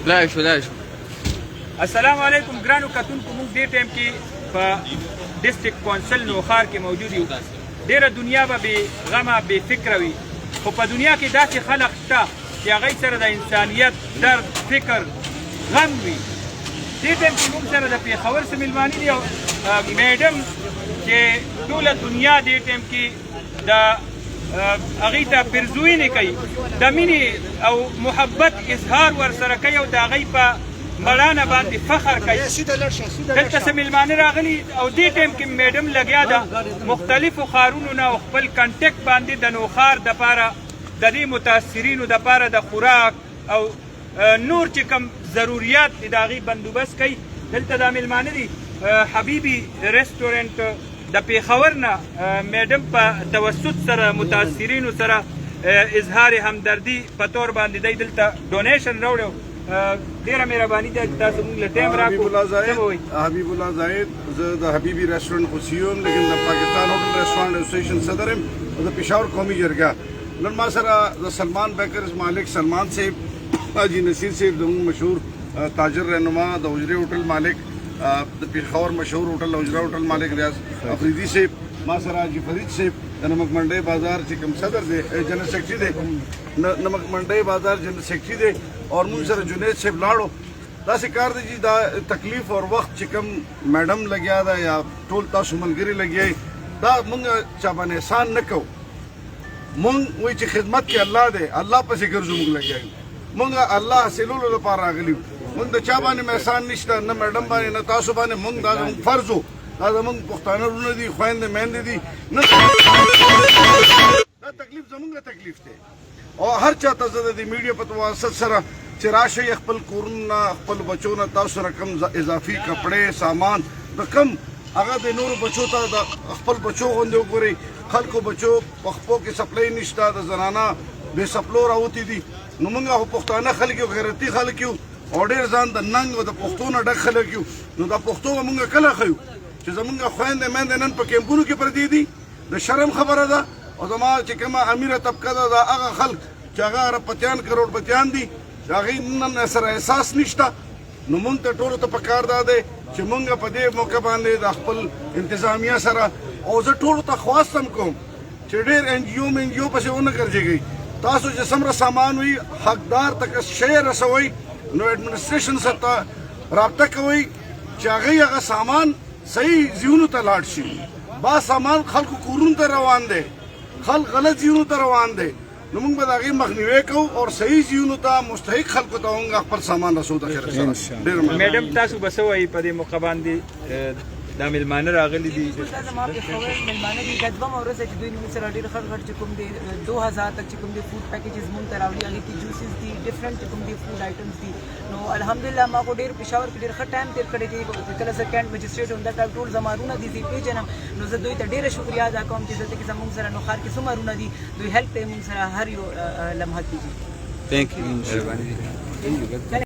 لا شو السلام علیکم ګرانو کتونکو، موږ دې ټایم کې په ډسټرکټ کونسل نوخار کې موجود یو. ډېره دنیا به بې غمه بې فکره وي، خو په دنیا کې داسې خلک شته چې هغوی سره د انسانیت درد فکر غم وي. دې ټایم کې موږ سره د پېښور څه مېلمانه دي او میډم چې ټوله دنیا دې ټایم کې د هغوی ته پرزوینې کوي، د مینې او محبت اظهار ورسره کوي او د هغوی په مړانه باندې فخر کوي. دلته څه مېلمانه راغلي او دې ټایم کې میډم لګیا ده مختلفو ښارونو نه او خپل کنټیکټ باندې د نوخار دپاره د دې متاثرینو دپاره د خوراک او نور چې کوم ضروریات دي د هغې بندوبست کوي. دلته دا مېلمانه دي حبیبي رستورنټ د پېښور نه میډم په توسط سره متاثرینو سره اظهار همدردي په طور باندې دی دلته ډونیشن راوړی. ډیره مهرباني ده چې تاسو موږ له ټایم راکړو. حبیب الله زاهد، زه د حبیبي رسټورنټ خوښي یم، لیکن د پاکستان هوټل رسټورنټ اسوسییشن صدر یم او د پېښور قومي جرګه. نن ما سره د سلمان بیکرز مالک سلمان صاحب، حاجي نصیر صاحب زموږ مشهور تاجر رهنما، د حجرې هوټل مالک، د پېښور مشهور هوټل حجره هوټل مالک ریاض افریدي صاحب، ما سره حاجي فرید صاحب د نمک منډۍ بازار چې کوم صدر دی جنرل سیکرټري دی، نمک منډۍ بازار جنرل سیکرټري دی، اور موږ سره جنید صاحب لاړو. داسې کار دی چې دا تکلیف اور وخت چې کوم میډم لګیا ده یا ټول تاسو ملګري لګیا دا موږ چا باندې احسان نه کوو. موږ وایي چې خدمت کې الله دی، الله پسې ګرځو. موږ لګیا یو، موږ الله حاصلولو لپاره راغلي یو. موږ د چا باندې احسان نشته، نه میډم باندې نه تاسو باندې. موږ دا زموږ فرض و، دا زموږ پښتانه وروڼه دي، خویندې میندې دي. نه دا تکلیف زموږ تکلیف دی او هر چا ته زه د دې میډیا په واسطه سره چې راشئ خپل کورونه خپل بچو نه تاسو سره کم اضافي کپړې سامان د کم هغه د نورو بچو ته د خپل بچو غوندې وګورئ. خلکو بچو په خپو کې سپلۍ نشته، د زنانه بې سپلو راوتي دي. نو موږ خو پښتانه خلک یو، غیرتي خلک یو او ډېر ځان د ننګ او د پښتو نه ډک خلک یو. نو دا پښتو به موږ کله ښیو چې زموږ خویندې میندې نن په کیمپونو کې پرتې دي؟ د شرم خبره ده. او زما چې کومه امیره طبقه ده دا هغه خلک چې هغه اربپتیان کروڑپتیان دي، د هغې نن سره احساس نشته. نو موږ ته ټولو ته پکار دا دی چې موږ په دې موقع باندې د خپل انتظامیه سره او زه ټولو ته خواست هم کوم چې ډېر NGO پسې ونه ګرځېږئ. تاسو چې څومره سامان وي حقدار ته شی رسوئ، نو ایډمنسټریشن سره ته رابطه کوئ چې هغوی هغه سامان صحیح ځایونو ته لاړ شي. بعض سامان خلکو کورونو ته روان دی، خلک غلط ځایونو ته روان دی. نو موږ به د هغې مخنیوی کوو او صحیح ځایونو ته مستحق خلکو ته موږ خپل سامان رسو. د خیر سره میډم تاسو به څه وایي په دې موقع باندې دا مېلمانه راغلي دي؟ دا زما پېښور مېلمانه دي، دا دومره ورځ چې دوی موږ سره ډېر ښه چې کوم دی 2000 تک چې کوم دی فوډ پیکیجز موږ ته راوړي، هغې کې جوسز دي، ډفرنټ چې کوم دی فوډ آیټمز دي. نو الحمدلله ما خو ډېر پېښور کې ډېر ښه ټایم تېر کړی دی. کله زه کینټ مجسټریټ وم، دا ټول زما وروڼه دي، زه یې پېژنم. نو زه دوی ته ډېره شکریه ادا کوم چې دلته کې زموږ سره نوخار کې څومره وروڼه دي، دوی هیلپ کوي موږ سره هر یو لمحه کېږي. ثانک یو.